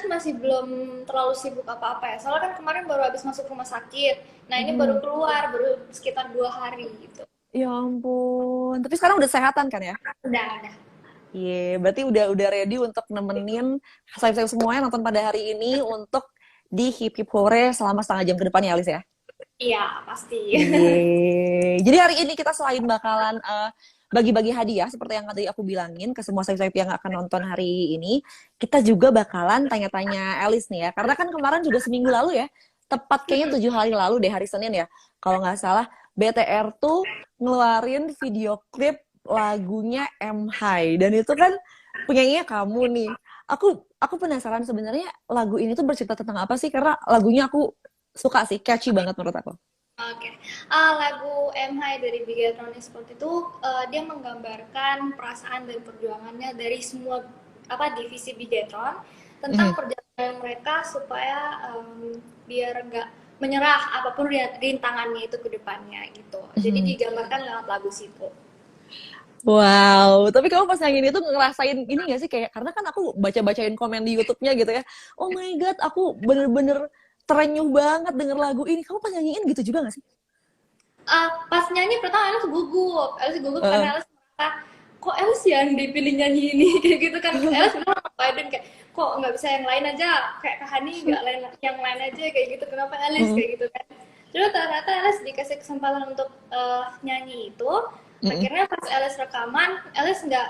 Alice masih belum terlalu sibuk apa-apa ya. Soalnya kan kemarin baru habis masuk rumah sakit. Nah ini baru keluar, baru sekitar 2 hari gitu. Ya ampun. Tapi sekarang udah sehatan kan ya? Udah. Iya, berarti udah ready untuk nemenin sayap-sayap semuanya nonton pada hari ini untuk di Hip Hip Hore selama setengah jam ke depan ya, Alice ya? Iya, pasti. Iya. Jadi hari ini kita selain bakalan bagi-bagi hadiah seperti yang tadi aku bilangin ke semua sayap-sayap yang akan nonton hari ini, kita juga bakalan tanya-tanya Alice nih ya. Karena kan kemarin juga seminggu lalu ya, tepat kayaknya 7 hari lalu deh hari Senin ya, kalau nggak salah BTR tuh ngeluarin video klip lagunya M High dan itu kan penyanyinya kamu nih. Aku penasaran sebenarnya lagu ini tuh bercerita tentang apa sih? Karena lagunya aku suka sih, catchy banget menurut aku. Oke, lagu M High dari Bigatron Sport itu dia menggambarkan perasaan dan perjuangannya dari semua apa divisi Bigatron tentang Mhm. perjalanan mereka supaya biar nggak menyerah apapun rintangannya itu ke depannya gitu. Jadi Mhm. digambarkan lewat lagu situ. Wow, tapi kamu pas nyanyiin itu ngerasain ini gak sih kayak karena kan aku baca-bacain komen di YouTube-nya gitu ya. Oh my God, aku bener-bener terenyuh banget denger lagu ini. Kamu pas nyanyiin gitu juga gak sih? Pas nyanyi pertama Alice gugup karena Heeh. Alice merasa kok Alice yang dipilih nyanyi ini kayak gitu kan. Alice bilang sama Aiden kayak kok nggak bisa yang lain aja, kayak Kak Hani nggak lain yang lain aja kayak gitu, kenapa Alice Mhm. kayak gitu kan. Terus ternyata Alice dikasih kesempatan untuk nyanyi itu. Mhm. Akhirnya pas Alice rekaman, Alice nggak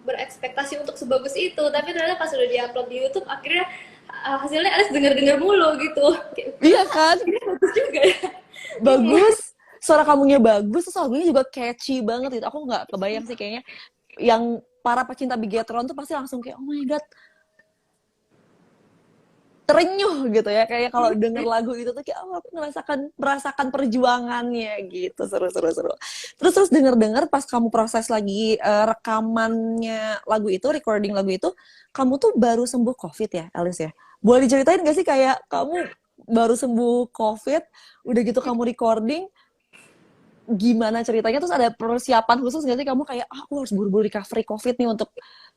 berekspektasi untuk sebagus itu, tapi ternyata pas udah diupload di YouTube akhirnya hasilnya Alice denger-denger mulu gitu. Kayak, Iya ternyata kan? ini bagus juga ya. Iya. Bagus. Suara kamunya bagus, terus lagunya juga catchy banget gitu. Aku nggak kebayang sih kayaknya yang para pecinta Bigetron tuh pasti langsung kayak oh my God, terenyuh gitu ya kayak kalau denger lagu itu tuh kayak oh, aku merasakan perjuangannya gitu seru terus denger pas kamu proses lagi rekamannya lagu itu recording lagu itu kamu tuh baru sembuh COVID ya Alice ya boleh diceritain gak sih kayak kamu baru sembuh COVID udah gitu kamu recording gimana ceritanya terus ada persiapan khusus gak sih kamu kayak ah, aku harus buru-buru recovery COVID nih untuk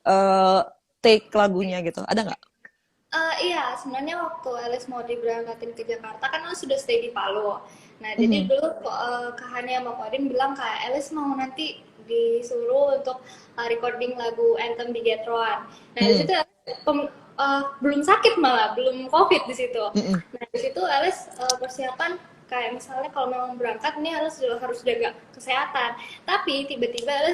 uh, take lagunya gitu ada nggak? Iya, sebenarnya waktu Alice mau diberangkatin ke Jakarta kan Alice sudah stay di Palu. Nah, jadi Mhm. dulu Kak Hani sama Kak Odin bilang kayak Alice mau nanti disuruh untuk recording lagu Anthem di Getron. Nah, di Mhm. situ belum sakit malah, belum COVID di situ. Mhm. Nah, di situ Alice persiapan kayak misalnya kalau memang berangkat nih Alice juga harus jaga kesehatan. Tapi tiba-tiba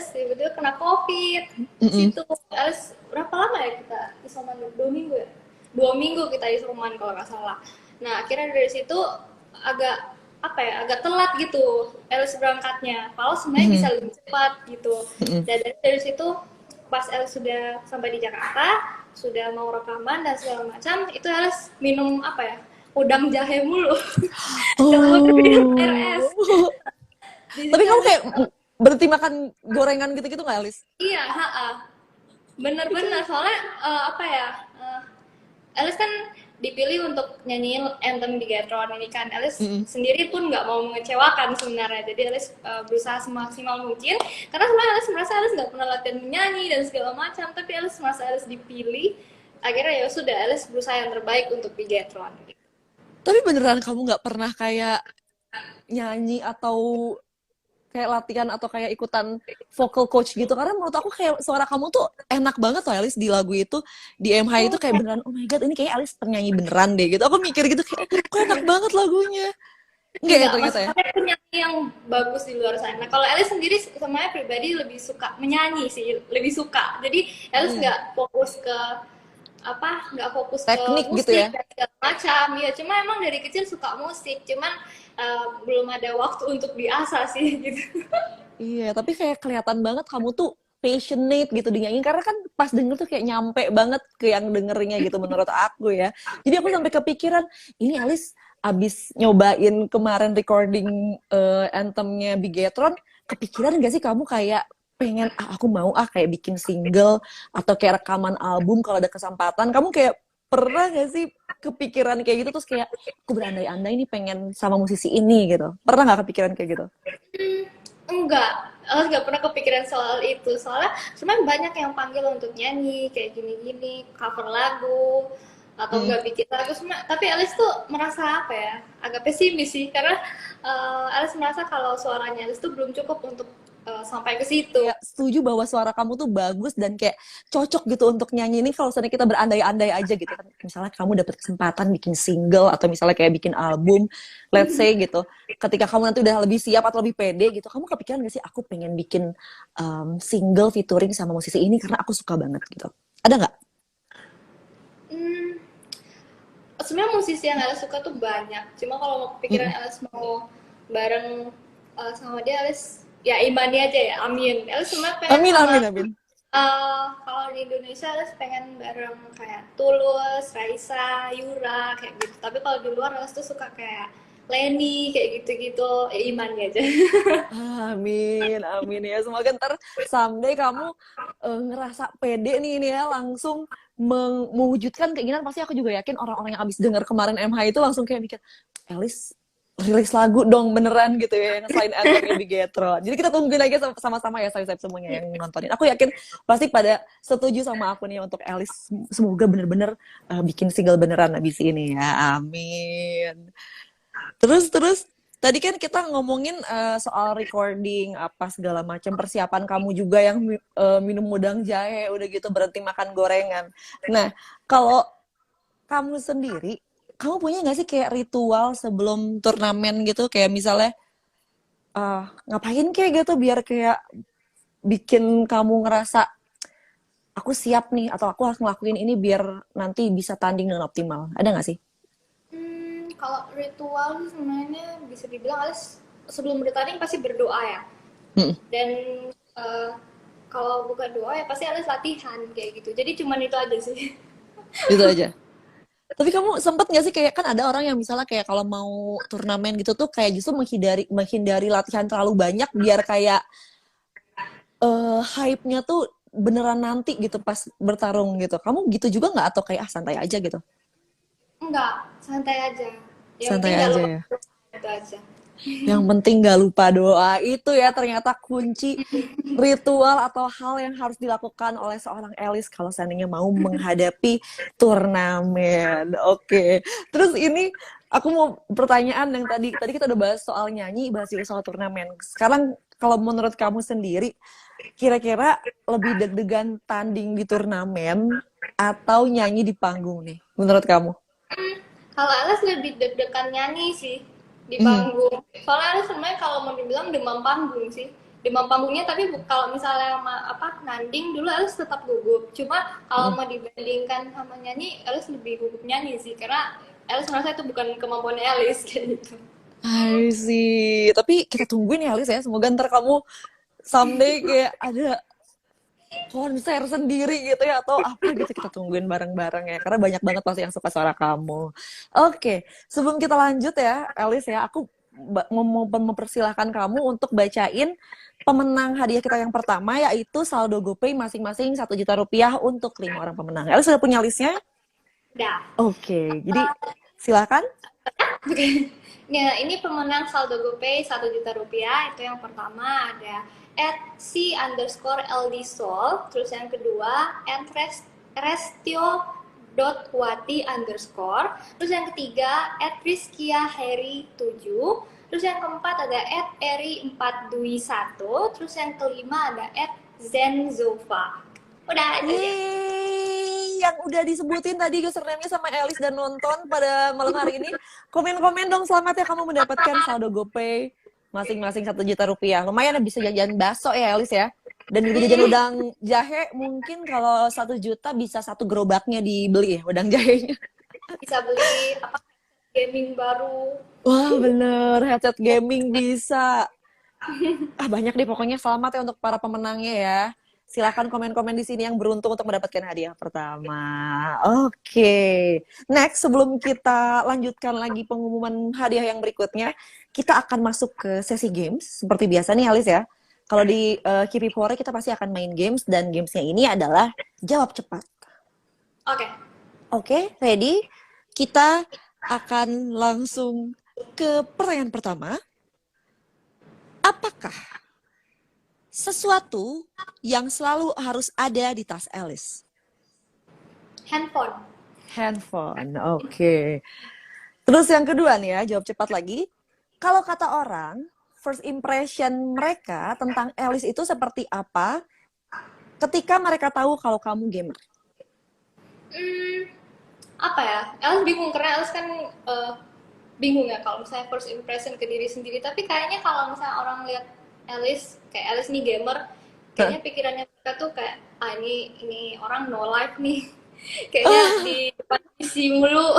kena COVID. Di Mhm. situ Alice berapa lama ya kita isoman 2 minggu ya? 2 minggu kita isoman kalau nggak salah. Nah akhirnya dari situ agak apa ya agak telat gitu Alice berangkatnya. Kalau sebenarnya bisa Mhm. lebih cepat gitu. Mhm. Dan dari situ pas Alice sudah sampai di Jakarta sudah mau rekaman dan segala macam itu Alice minum apa ya udang jahe mulu kalau minum air es Oh. di Tapi situ kamu kayak Alice berhenti makan gorengan gitu-gitu nggak, Alice? iya bener-bener soalnya apa ya Alice kan dipilih untuk nyanyiin anthem di Gatron ini kan Alice Mm-mm. sendiri pun nggak mau mengecewakan sebenarnya jadi Alice berusaha semaksimal mungkin karena sebenarnya Alice merasa Alice nggak pernah latihan menyanyi dan segala macam tapi Alice merasa Alice dipilih akhirnya ya sudah Alice berusaha yang terbaik untuk di Gatron. Tapi beneran kamu nggak pernah kayak nyanyi atau kayak latihan atau kayak ikutan vocal coach gitu karena menurut aku kayak suara kamu tuh enak banget loh Alice di lagu itu di MH itu kayak beneran oh my god ini kayak Alice penyanyi beneran deh gitu aku mikir gitu kayak kok enak banget lagunya enggak ya Enggak, ternyata maksudnya ya. ada penyanyi yang bagus di luar sana. Kalau Alice sendiri semuanya pribadi lebih suka menyanyi sih, lebih suka. Jadi Alice Mm. nggak fokus ke apa, nggak fokus ke Teknik gitu musik ya. dan segala macam. Ya, cuma emang dari kecil suka musik, cuman belum ada waktu untuk diasah sih gitu. Iya, tapi kayak kelihatan banget kamu tuh passionate gitu dinyanyiin karena kan pas denger tuh kayak nyampe banget ke yang dengernya gitu menurut aku ya. Jadi aku sampai kepikiran, ini Alice abis nyobain kemarin recording anthemnya Bigetron, kepikiran gak sih kamu kayak pengen aku mau kayak bikin single atau kayak rekaman album kalau ada kesempatan. Kamu kayak pernah gak sih kepikiran kayak gitu terus kayak aku berandai-andai nih pengen sama musisi ini gitu. Pernah gak kepikiran kayak gitu? Enggak, Alice nggak pernah kepikiran soal itu. Soalnya sebenarnya banyak yang panggil untuk nyanyi kayak gini-gini, cover lagu. atau Hmm. nggak bikin lagu semua. Tapi Alice tuh merasa apa ya, agak pesimis sih, karena Alice merasa kalau suaranya Alice tuh belum cukup untuk sampai ke situ. Kayak setuju bahwa suara kamu tuh bagus dan kayak cocok gitu untuk nyanyi ini kalau misalnya kita berandai-andai aja gitu kan. Misalnya kamu dapat kesempatan bikin single atau misalnya kayak bikin album, let's say gitu. Ketika kamu nanti udah lebih siap atau lebih pede gitu, kamu kepikiran gak sih aku pengen bikin single featuring sama musisi ini karena aku suka banget gitu. Ada nggak? Hmm, sebenarnya musisi yang Alice suka tuh banyak. Cuma kalau mau kepikiran Mm-mm. Alice mau bareng sama dia, Alice ya imani aja ya, amin. Alice sebenarnya pengen Amin, sama amin, amin. kalau di Indonesia Alice pengen bareng kayak Tulus, Raisa, Yura kayak gitu. Tapi kalau di luar Alice tuh suka kayak Lenny kayak gitu-gitu, ya imani aja. Amin, amin ya. Semoga ntar someday kamu ngerasa pede nih ini ya, langsung mewujudkan keinginan. Pasti aku juga yakin orang-orang yang abis denger kemarin MH itu langsung kayak mikir, Elis rilis lagu dong beneran gitu ya, yang selain Anthony Bigetro. Jadi kita tungguin aja sama-sama ya, saya semuanya yang nontonin. Aku yakin pasti pada setuju sama aku nih untuk Elis. Semoga bener-bener bikin single beneran abis ini ya. Amin. Terus tadi kan kita ngomongin soal recording apa segala macam persiapan kamu juga yang minum udang jahe udah gitu berhenti makan gorengan. Nah, kalau kamu sendiri, kamu punya nggak sih kayak ritual sebelum turnamen gitu kayak misalnya ngapain kayak gitu biar kayak bikin kamu ngerasa aku siap nih atau aku harus ngelakuin ini biar nanti bisa tanding dengan optimal. Ada nggak sih? Kalau ritual sih sebenarnya bisa dibilang Alice sebelum bertanding pasti berdoa ya. Hmm, Dan eh, kalau bukan doa ya pasti Alice latihan kayak gitu. Jadi cuman itu aja sih. itu aja. Tapi kamu sempet gak sih kayak kan ada orang yang misalnya kayak kalau mau turnamen gitu tuh kayak justru menghindari latihan terlalu banyak biar kayak hype-nya tuh beneran nanti gitu pas bertarung gitu. Kamu gitu juga nggak atau kayak santai aja gitu? Enggak, santai aja. Yang penting Santai gak aja lupa ya. itu aja. Yang penting gak lupa doa. Itu ya ternyata kunci ritual atau hal yang harus dilakukan oleh seorang Elis kalau seandainya mau menghadapi turnamen. Oke. Terus ini aku mau pertanyaan yang tadi kita udah bahas soal nyanyi, bahas juga soal turnamen. Sekarang kalau menurut kamu sendiri, kira-kira lebih deg-degan tanding di turnamen atau nyanyi di panggung nih? Menurut kamu? Kalau Alice lebih deg-degan nyanyi sih di Hmm. panggung. Soalnya Alice sebenarnya kalau mau dibilang demam panggung sih. Demam panggungnya tapi kalau misalnya apa nanding dulu Alice tetap gugup. Cuma kalau Hmm. mau dibandingkan sama nyanyi, Alice lebih gugup nyanyi sih karena Alice merasa itu bukan kemampuan Alice kayak gitu. I see. Tapi kita tungguin ya, Alice ya. Semoga ntar kamu someday kayak ada konser sendiri gitu ya atau apa gitu kita tungguin bareng-bareng ya karena banyak banget pasti yang suka suara kamu. Oke, sebelum kita lanjut ya, Alice ya, aku mau mempersilahkan kamu untuk bacain pemenang hadiah kita yang pertama yaitu saldo GoPay masing-masing 1 juta rupiah untuk 5 orang pemenang. Alice sudah punya listnya? Dah. Oke, jadi silakan. Nah, ini pemenang saldo GoPay 1 juta rupiah. Itu yang pertama ada @c_ldsoul, terus yang kedua @restio.wati_, terus yang ketiga @rizkiaheri7, terus yang keempat ada @eri4dwi1, terus yang kelima ada @zenzova. Udah itu aja. Yeay, yang udah disebutin tadi username-nya sama Elis dan nonton pada malam hari ini. Komen-komen dong, selamat ya kamu mendapatkan saldo GoPay masing-masing 1 juta rupiah. Lumayan ya bisa jajan bakso ya Elis ya. Dan juga jajan udang jahe mungkin kalau 1 juta bisa 1 gerobaknya dibeli ya udang jahenya. Bisa beli apa gaming baru. Wah bener, headset gaming bisa. Banyak deh pokoknya selamat ya untuk para pemenangnya ya. Silakan komen-komen di sini yang beruntung untuk mendapatkan hadiah pertama. Oke. Next, sebelum kita lanjutkan lagi pengumuman hadiah yang berikutnya, kita akan masuk ke sesi games. Seperti biasa nih Alice ya. Kalau di Kipipore kita pasti akan main games dan gamesnya ini adalah jawab cepat. Oke. Oke, ready? Kita akan langsung ke pertanyaan pertama. Apakah sesuatu yang selalu harus ada di tas Alice? Handphone. Handphone, oke. Terus yang kedua nih ya, jawab cepat lagi. Kalau kata orang, first impression mereka tentang Alice itu seperti apa ketika mereka tahu kalau kamu gamer? Hmm, apa ya? Alice bingung karena Alice kan bingung ya kalau misalnya first impression ke diri sendiri. Tapi kayaknya kalau misalnya orang lihat Alice, kayak Alice nih gamer, kayaknya pikirannya mereka tuh kayak, ah ini orang no life nih. Kayaknya di depan PC mulu,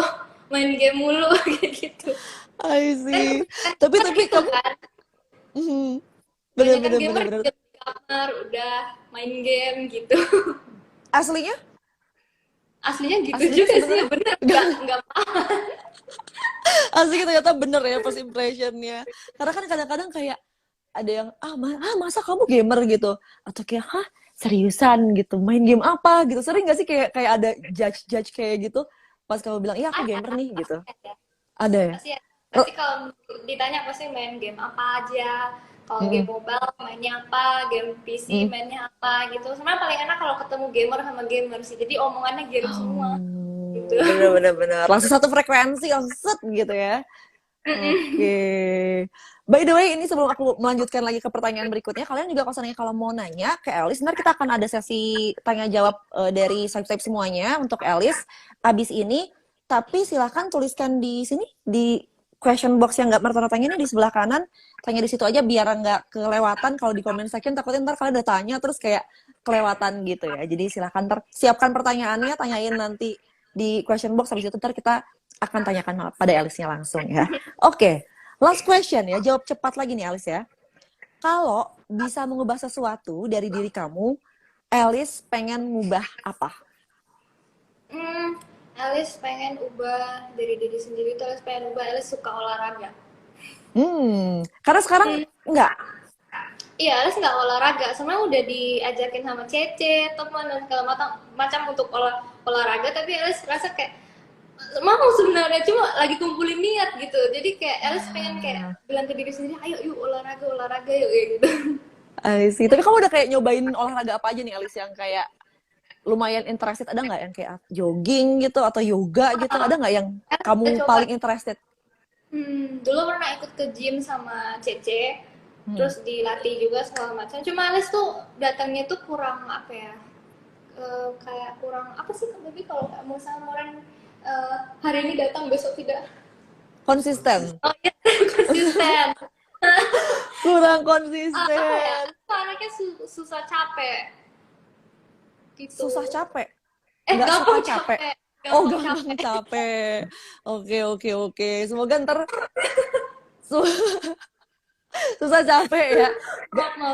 main game mulu kayak gitu. I Kan see. Tapi kebanyakan gitu kamu, kan. mhm, bener Kebanyakan bener bener gamer bener. di kamar udah main game gitu. Aslinya, Aslinya gitu aslinya juga sih, sebenarnya bener nggak aslinya ternyata bener ya first impressionnya. Karena kan kadang-kadang kayak ada yang masa kamu gamer gitu, atau kayak seriusan gitu main game apa gitu. Sering nggak sih kayak kayak ada judge kayak gitu pas kamu bilang iya aku ada, gamer nih gitu? pasti ada. Ada ya? Pasti ada. Pasti kalau ditanya pasti main game apa aja. Kalau game Mm-mm. mobile mainnya apa, game PC Mm. mainnya apa gitu. Sebenarnya paling enak kalau ketemu gamer sama gamer sih. Jadi omongannya game semua gitu. Oh, bener-bener langsung satu frekuensi langsung set gitu ya. Oke. By the way, ini sebelum aku melanjutkan lagi ke pertanyaan berikutnya, kalian juga kalau mau nanya ke Alice, ntar kita akan ada sesi tanya jawab dari swipe semuanya untuk Alice abis ini. Tapi silahkan tuliskan di sini di question box yang nggak tanya ini di sebelah kanan, tanya di situ aja biar nggak kelewatan. Kalau di comment section takutnya ntar kalian udah tanya terus kayak kelewatan gitu ya. Jadi silahkan siapkan pertanyaannya, tanyain nanti di question box, habis itu ntar kita akan tanyakan pada Alice-nya langsung ya. Oke, last question ya, jawab cepat lagi nih Alice ya. Kalau bisa mengubah sesuatu dari diri kamu, Alice pengen ngubah apa? Alice pengen ubah dari diri sendiri tuh, Alice pengen ubah, Alice suka olahraga. Karena sekarang enggak. Iya, Alice nggak olahraga. Sebenarnya udah diajakin sama Cece, teman dan segala macam untuk olahraga, tapi Alice rasa kayak mau sebenarnya, cuma lagi kumpulin niat gitu. Jadi kayak Alice pengen kayak bilang ke diri sendiri, ayo yuk olahraga yuk kayak gitu. I see. Tapi kamu udah kayak nyobain olahraga apa aja nih Alice yang kayak lumayan interested? Ada nggak yang kayak jogging gitu atau yoga gitu? Ada nggak yang kamu paling interested? Dulu pernah ikut ke gym sama Cece, terus dilatih juga segala macam. Cuma Alice tuh datangnya tuh kurang apa ya? Kayak kurang apa sih Baby kalau kamu sama orang hari ini datang besok tidak Konsisten. oh iya konsisten. Kurang Apa konsisten. ya? Anaknya susah capek gitu. Susah capek. Nggak Gampang suka capek. gampang Gampang capek. Oke. Semoga ntar susah capek ya.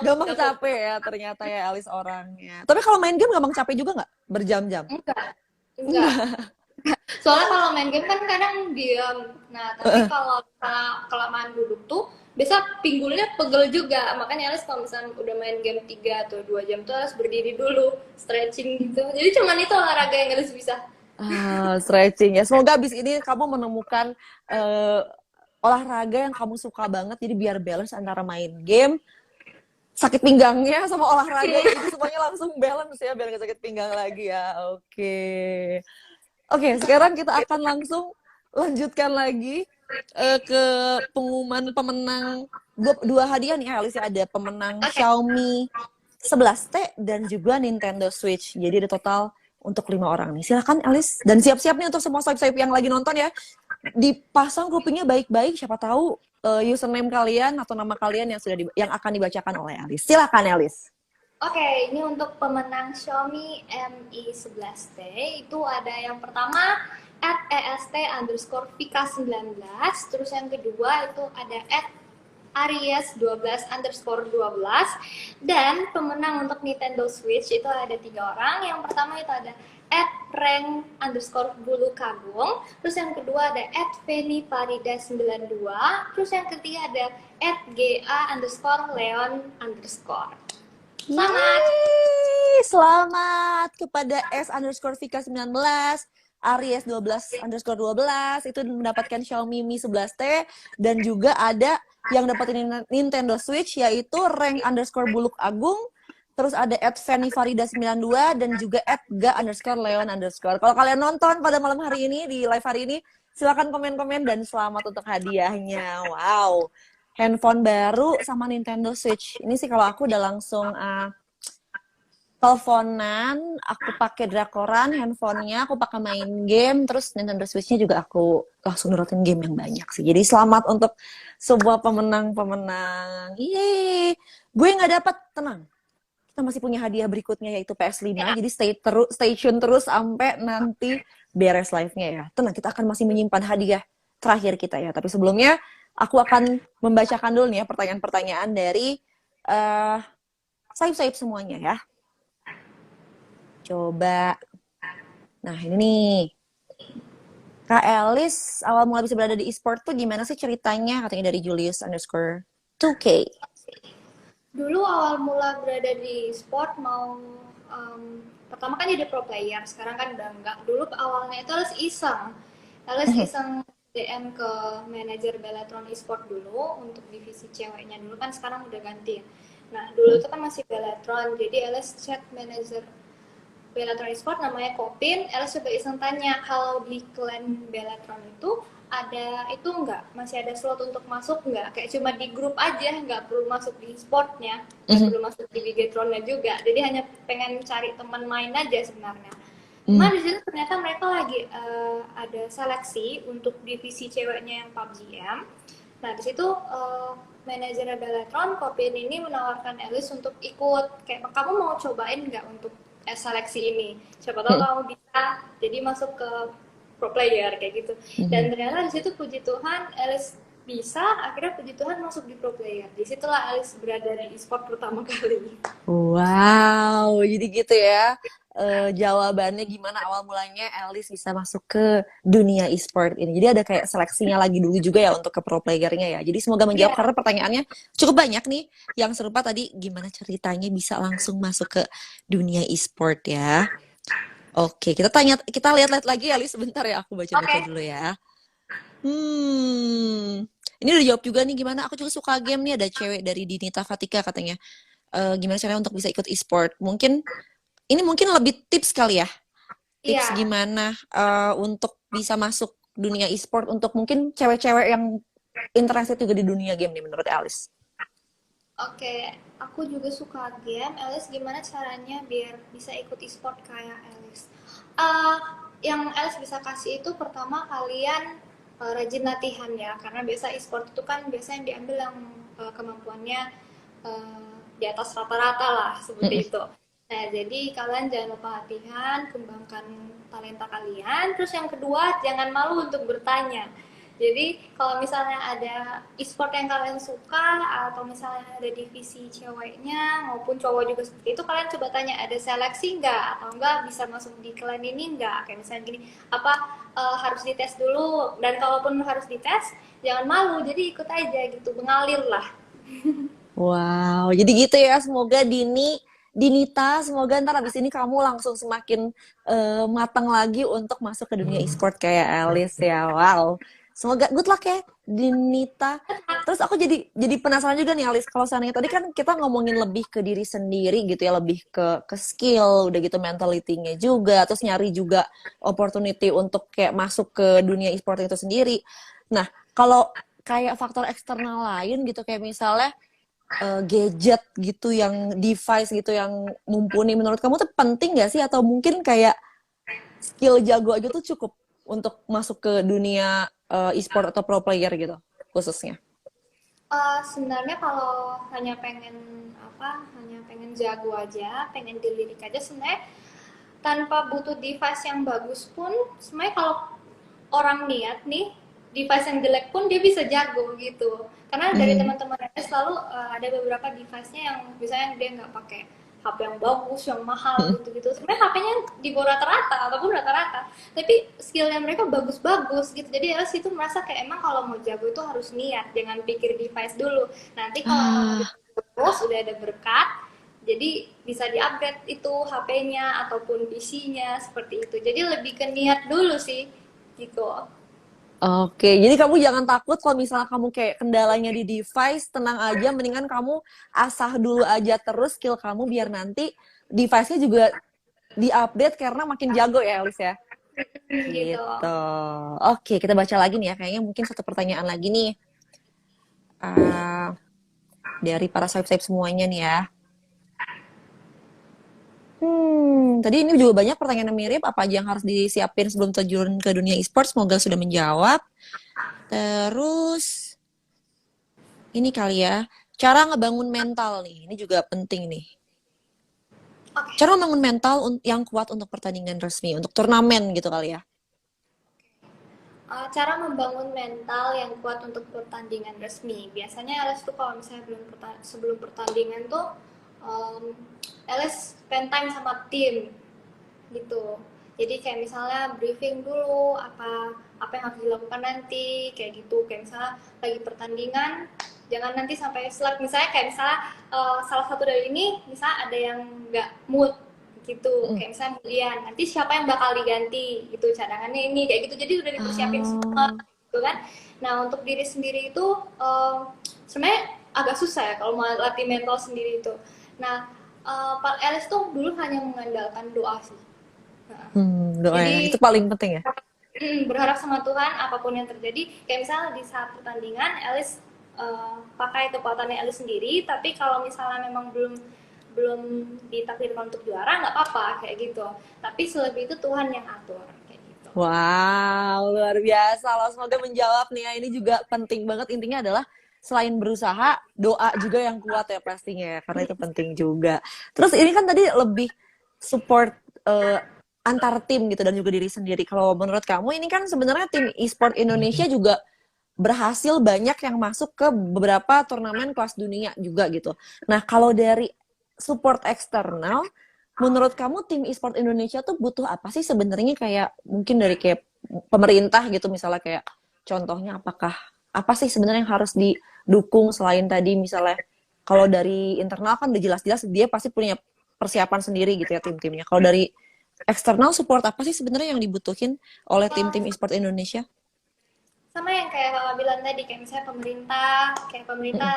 Gampang capek ya ternyata ya Alice orangnya. Tapi kalau main game gampang capek juga nggak? Berjam-jam? Enggak. Soalnya kalau main game kan kadang diam. Nah, tapi kalau kelamaan duduk tuh biasa pinggulnya pegel juga. Makanya Alice kalau misalnya udah main game 3 atau 2 jam tuh harus berdiri dulu, stretching gitu. Jadi cuman itu olahraga yang Alice bisa. Stretching ya. Semoga abis ini kamu menemukan olahraga yang kamu suka banget. Jadi biar balance antara main game, sakit pinggangnya sama olahraga. Jadi semuanya langsung balance ya biar gak sakit pinggang lagi ya. Oke, sekarang kita akan langsung lanjutkan lagi ke pengumuman pemenang dua hadiah nih Alice. Ada pemenang Xiaomi 11T dan juga Nintendo Switch. Jadi ada total untuk 5 orang nih. Silakan Alice, dan siap-siap nih untuk semua swipe yang lagi nonton ya. Dipasang kupingnya baik-baik, siapa tahu username kalian atau nama kalian yang akan dibacakan oleh Alice. Silakan Alice. Oke, ini untuk pemenang Xiaomi Mi 11T itu ada yang pertama @est_vika19, terus yang kedua itu ada @aries12_12, dan pemenang untuk Nintendo Switch itu ada 3 orang. Yang pertama itu ada @rank_bulukagung, terus yang kedua ada @veniparida92, terus yang ketiga ada @ga_leon_. Selamat. Selamat kepada S_Vika19, Aries12_12 itu mendapatkan Xiaomi Mi 11T, dan juga ada yang dapetin Nintendo Switch yaitu Rank_Buluk Agung terus ada @fannyfarida92 dan juga @ga_leon_. Kalau kalian nonton pada malam hari ini di live hari ini, silakan komen-komen dan selamat untuk hadiahnya. Wow, handphone baru sama Nintendo Switch. Ini sih kalau aku udah langsung teleponan, aku pakai drakoran, handphonenya aku pakai main game, terus Nintendo Switch-nya juga aku langsung nurutin game yang banyak sih. Jadi selamat untuk sebuah pemenang-pemenang. Yeay, gue nggak dapat, tenang. Kita masih punya hadiah berikutnya yaitu PS5. Jadi stay tune terus sampai nanti beres live-nya ya. Tenang, kita akan masih menyimpan hadiah terakhir kita ya. Tapi sebelumnya aku akan membacakan dulu nih ya pertanyaan-pertanyaan dari Saib-saib semuanya ya. Coba. Nah, ini nih. Kak Elis, awal mula bisa berada di e-sport tuh gimana sih ceritanya? Katanya dari Julius_2K. Dulu awal mula berada di sport pertama kan jadi pro player, sekarang kan udah enggak. Dulu awalnya itu harus iseng DM ke manajer Bellatrón Esport dulu untuk divisi ceweknya dulu kan, sekarang udah ganti. Nah dulu itu kan masih Bellatrón, jadi Alice chat manajer Bellatrón Esport namanya Kopin. Alice coba iseng tanya kalau di klan Bellatrón itu ada itu enggak, masih ada slot untuk masuk enggak, kayak cuma di grup aja, enggak perlu masuk di sportnya, enggak perlu masuk di Bigetronnya juga, jadi hanya pengen cari teman main aja sebenarnya. Cuma di situ ternyata mereka lagi ada seleksi untuk divisi ceweknya yang PUBG M. Nah di situ manajer Bellatrón Kopin ini menawarkan Alice untuk ikut, kayak kamu mau cobain nggak untuk seleksi ini, siapa tahu kamu bisa jadi masuk ke pro player kayak gitu. Dan ternyata di situ puji Tuhan Alice bisa, akhirnya puji Tuhan masuk di pro player. Disitulah Alice berada di e-sport pertama kali. Wow, jadi gitu ya. Jawabannya gimana awal mulanya Alice bisa masuk ke dunia e-sport ini. Jadi ada kayak seleksinya lagi dulu juga ya untuk ke pro playernya ya. Jadi semoga menjawab karena pertanyaannya cukup banyak nih yang serupa tadi, gimana ceritanya bisa langsung masuk ke dunia e-sport ya. Oke, kita lihat-lihat lagi ya, Alice, sebentar ya, aku baca-baca dulu ya. Ini udah jawab juga nih, gimana aku juga suka game nih, ada cewek dari Dinita Fatika katanya. Gimana caranya untuk bisa ikut e-sport? Mungkin lebih tips kali ya. Tips gimana untuk bisa masuk dunia e-sport untuk mungkin cewek-cewek yang interested juga di dunia game nih menurut Alice. Oke, aku juga suka game. Alice, gimana caranya biar bisa ikut e-sport kayak Alice? Yang Alice bisa kasih itu pertama kalian rajin latihan ya, karena biasa e-sport itu kan biasanya diambil yang kemampuannya di atas rata-rata lah, seperti itu. Nah, jadi kalian jangan lupa latihan, kembangkan talenta kalian. Terus yang kedua, jangan malu untuk bertanya. Jadi kalau misalnya ada e-sport yang kalian suka atau misalnya ada divisi ceweknya maupun cowok juga seperti itu, kalian coba tanya ada seleksi nggak atau enggak bisa masuk di klan ini nggak, kayak misalnya gini apa harus dites dulu, dan kalaupun harus dites jangan malu, jadi ikut aja gitu, mengalir lah. Wow, jadi gitu ya, semoga Dinita, semoga ntar abis ini kamu langsung semakin matang lagi untuk masuk ke dunia e-sport kayak Alice ya. Wow. Semoga good luck ya, Dinita. Terus aku jadi penasaran juga nih, Alice. Kalau seandainya tadi kan kita ngomongin lebih ke diri sendiri gitu ya, lebih ke skill, udah gitu mentality-nya juga, terus nyari juga opportunity untuk kayak masuk ke dunia e-sport itu sendiri. Nah, kalau kayak faktor eksternal lain gitu, kayak misalnya gadget gitu, yang device gitu yang mumpuni, menurut kamu tuh penting gak sih? Atau mungkin kayak skill jago aja tuh cukup untuk masuk ke dunia e-sport atau pro player gitu khususnya? Sebenarnya kalau hanya pengen jago aja, pengen dilirik aja, sebenarnya tanpa butuh device yang bagus pun, sebenarnya kalau orang niat nih, device yang jelek pun dia bisa jago gitu. Karena dari teman-teman selalu ada beberapa device-nya yang misalnya dia nggak pakai HP yang bagus, yang mahal gitu-gitu. Sebenarnya HP-nya di bawah rata-rata ataupun rata-rata, tapi skillnya mereka bagus-bagus gitu. Jadi Elas itu merasa kayak emang kalau mau jago itu harus niat, jangan pikir device dulu. Nanti kalau emang udah bagus, udah ada berkat, jadi bisa di-upgrade itu HP-nya ataupun PC-nya seperti itu. Jadi lebih ke niat dulu sih gitu. Oke, jadi kamu jangan takut kalau misalnya kamu kayak kendalanya di device, tenang aja, mendingan kamu asah dulu aja terus skill kamu biar nanti device-nya juga diupdate karena makin jago ya, Elis ya. Gitu. Gitu. Oke, kita baca lagi nih ya. Kayaknya mungkin satu pertanyaan lagi nih. Ah, dari para swipe-swipe semuanya nih ya. Tadi ini juga banyak pertanyaan yang mirip. Apa aja yang harus disiapin sebelum terjun ke dunia e-sport? Semoga sudah menjawab. Terus, ini kali ya, cara ngebangun mental nih. Ini juga penting nih. Oke. Cara membangun mental yang kuat untuk pertandingan resmi, untuk turnamen gitu kali ya. Cara membangun mental yang kuat untuk pertandingan resmi. Biasanya LS tuh kalau misalnya sebelum pertandingan tuh LS spend time sama tim gitu. Jadi kayak misalnya briefing dulu apa yang harus dilakukan nanti kayak gitu. Kayak misalnya lagi pertandingan jangan nanti sampai slack. Misalnya kayak misalnya salah satu dari ini misalnya ada yang nggak mood gitu, kayak misalnya kemudian nanti siapa yang bakal diganti gitu, cadangannya ini kayak gitu, jadi udah dipersiapin semua gitu kan. Nah untuk diri sendiri itu sebenarnya agak susah ya kalau mau latih mental sendiri itu. Nah Pak Elis tuh dulu hanya mengandalkan doa sih. Nah, Doa ya. Itu jadi paling penting ya. berharap sama Tuhan apapun yang terjadi. Kayak misalnya di saat pertandingan Elis pakai kekuatannya Elis sendiri, tapi kalau misalnya memang belum ditakdirkan untuk juara nggak apa-apa kayak gitu, tapi selebih itu Tuhan yang atur kayak gitu. Wow, luar biasa loh. Semoga menjawab nih ya. Ini juga penting banget. Intinya adalah selain berusaha, doa juga yang kuat ya pastinya ya. Karena itu penting juga. Terus ini kan tadi lebih support antar tim gitu dan juga diri sendiri. Kalau menurut kamu ini kan sebenarnya tim e-sport Indonesia juga berhasil banyak yang masuk ke beberapa turnamen kelas dunia juga gitu. Nah, kalau dari support eksternal, menurut kamu tim e-sport Indonesia tuh butuh apa sih sebenarnya, kayak mungkin dari kayak pemerintah gitu misalnya, kayak contohnya apa sih sebenarnya yang harus didukung selain tadi misalnya kalau dari internal kan udah jelas-jelas dia pasti punya persiapan sendiri gitu ya tim-timnya. Kalau dari eksternal support apa sih sebenarnya yang dibutuhin oleh tim-tim e-sport Indonesia? Sama yang kayak kakak bilang tadi, kayak misalnya pemerintah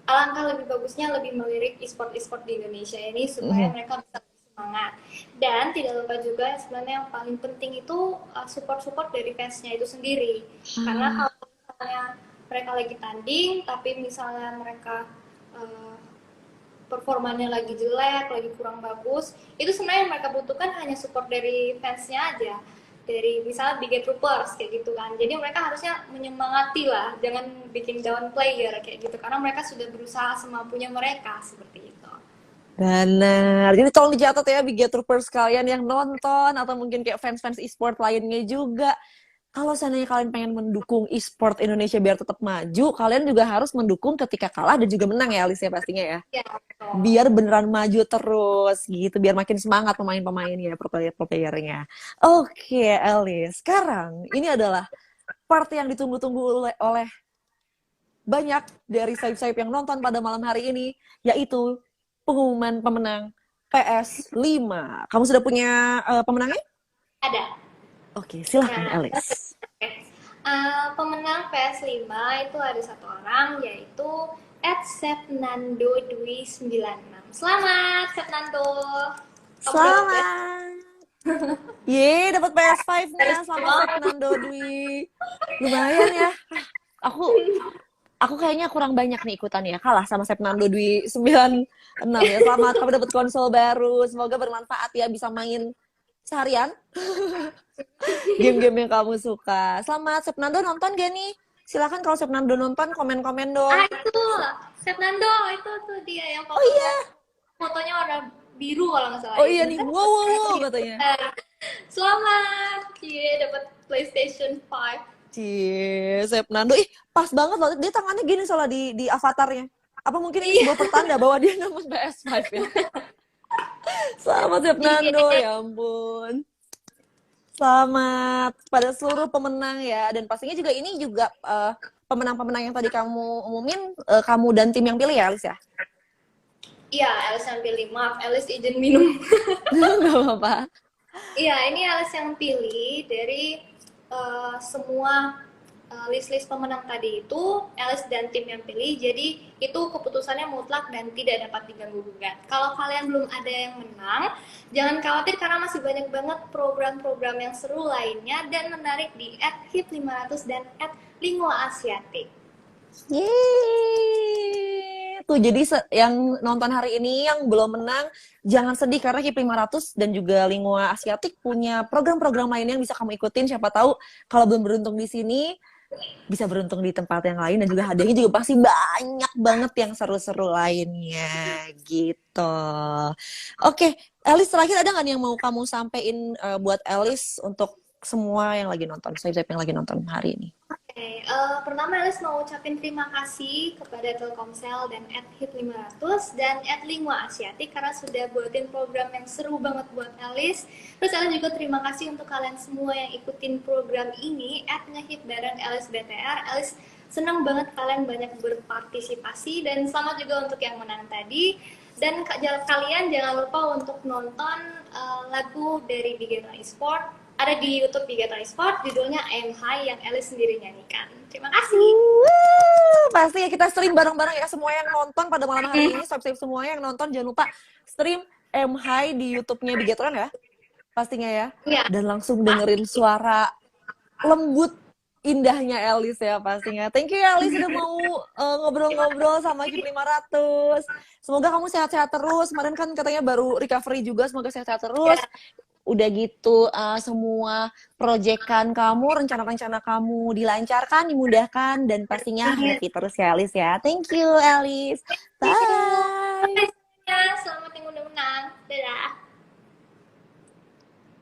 alangkah lebih bagusnya lebih melirik e-sport di Indonesia ini supaya mereka bisa lebih semangat. Dan tidak lupa juga sebenarnya yang paling penting itu support dari fansnya itu sendiri. Karena kalau misalnya mereka lagi tanding tapi misalnya mereka uh, performanya lagi jelek, lagi kurang bagus, itu sebenarnya yang mereka butuhkan hanya support dari fansnya aja, dari misalnya Big Troopers kayak gitu kan. Jadi mereka harusnya menyemangati lah, jangan bikin down player kayak gitu, karena mereka sudah berusaha semampunya mereka seperti itu. Benar. Jadi tolong dicatat ya Big Troopers kalian yang nonton atau mungkin kayak fans-fans e-sport lainnya juga. Kalau seandainya kalian pengen mendukung e-sport Indonesia biar tetap maju, kalian juga harus mendukung ketika kalah dan juga menang ya Alice ya pastinya ya. Ya, Biar beneran maju terus gitu, biar makin semangat pemain-pemainnya, pro-playernya. Oke, Alice. Sekarang ini adalah part yang ditunggu-tunggu oleh banyak dari sayap-sayap yang nonton pada malam hari ini, yaitu pengumuman pemenang PS5. Kamu sudah punya pemenangnya? ada. Oke, silahkan Nah, Alice. pemenang PS5 itu ada satu orang, yaitu @sepnando296. Selamat Sepnando. Selamat. Ye, dapat PS5-nya. Selamat Sepnando Dwi. Lumayan ya. Aku kayaknya kurang banyak nih ikutan ya. Kalah sama Sepnando Dwi 96 ya. Selamat, kamu dapat konsol baru. Semoga bermanfaat ya, bisa main seharian. Game-game yang kamu suka. Selamat, Sepnando nonton gak nih? Silakan kalau Sepnando nonton, komen-komen dong. Itu Sepnando, itu tuh dia yang fotonya warna biru kalau nggak salah. Oh iya nih, wow katanya. Selamat, dapat PlayStation 5. Cie, Sepnando. Ih, pas banget loh. Dia tangannya gini soalnya di avatarnya. Apa mungkin ini sebuah pertanda bahwa dia dapat PS5 ya? Selamat Sepnando, ya ampun. Selamat pada seluruh pemenang ya. Dan pastinya juga ini juga pemenang-pemenang yang tadi kamu umumin, kamu dan tim yang pilih ya, Alice ya? Iya, Alice yang pilih. Maaf, Alice izin minum. Gak apa-apa. Iya, ini Alice yang pilih dari semua list-list pemenang tadi itu Alice dan tim yang pilih, jadi itu keputusannya mutlak dan tidak dapat diganggu-gugat. Kalau kalian belum ada yang menang, jangan khawatir karena masih banyak banget program-program yang seru lainnya dan menarik di @hip500 dan @linguaasiatik. Yeay. Tuh jadi yang nonton hari ini yang belum menang jangan sedih karena KIP 500 dan juga Lingua Asiatik punya program-program lainnya yang bisa kamu ikutin. Siapa tahu kalau belum beruntung di sini bisa beruntung di tempat yang lain dan juga hadiahnya juga pasti banyak banget yang seru-seru lainnya gitu. Oke, Elis terakhir ada nggak nih yang mau kamu sampein buat Elis untuk semua yang lagi nonton, saya yang lagi nonton hari ini? Oke, pertama Alice mau ucapin terima kasih kepada Telkomsel dan @hip500 dan @linguaasiatik karena sudah buatin program yang seru banget buat Alice. Terus Alice juga terima kasih untuk kalian semua yang ikutin program ini @ngehip bareng Alice BTR. Alice senang banget kalian banyak berpartisipasi dan selamat juga untuk yang menang tadi. Dan kalian jangan lupa untuk nonton lagu dari Bigetan Esport. Ada di YouTube Bigetan Esport, judulnya I'm High yang Alice sendiri nyanyikan. Terima kasih. Pasti ya kita stream bareng-bareng ya semua yang nonton pada malam hari ini, subscribe semua yang nonton jangan lupa stream I'm High di YouTube-nya Bigetron ya. Pastinya ya. Ya. Dan langsung dengerin suara lembut indahnya Alice ya pastinya. Thank you ya Alice udah mau ngobrol-ngobrol sama KIP 500. Semoga kamu sehat-sehat terus. Kemarin kan katanya baru recovery juga, semoga sehat-sehat terus. Udah gitu semua proyekan kamu, rencana-rencana kamu dilancarkan, dimudahkan, dan pastinya happy terus ya Alice ya. Thank you Alice. Bye. Selamat yang udah menang. Dadah.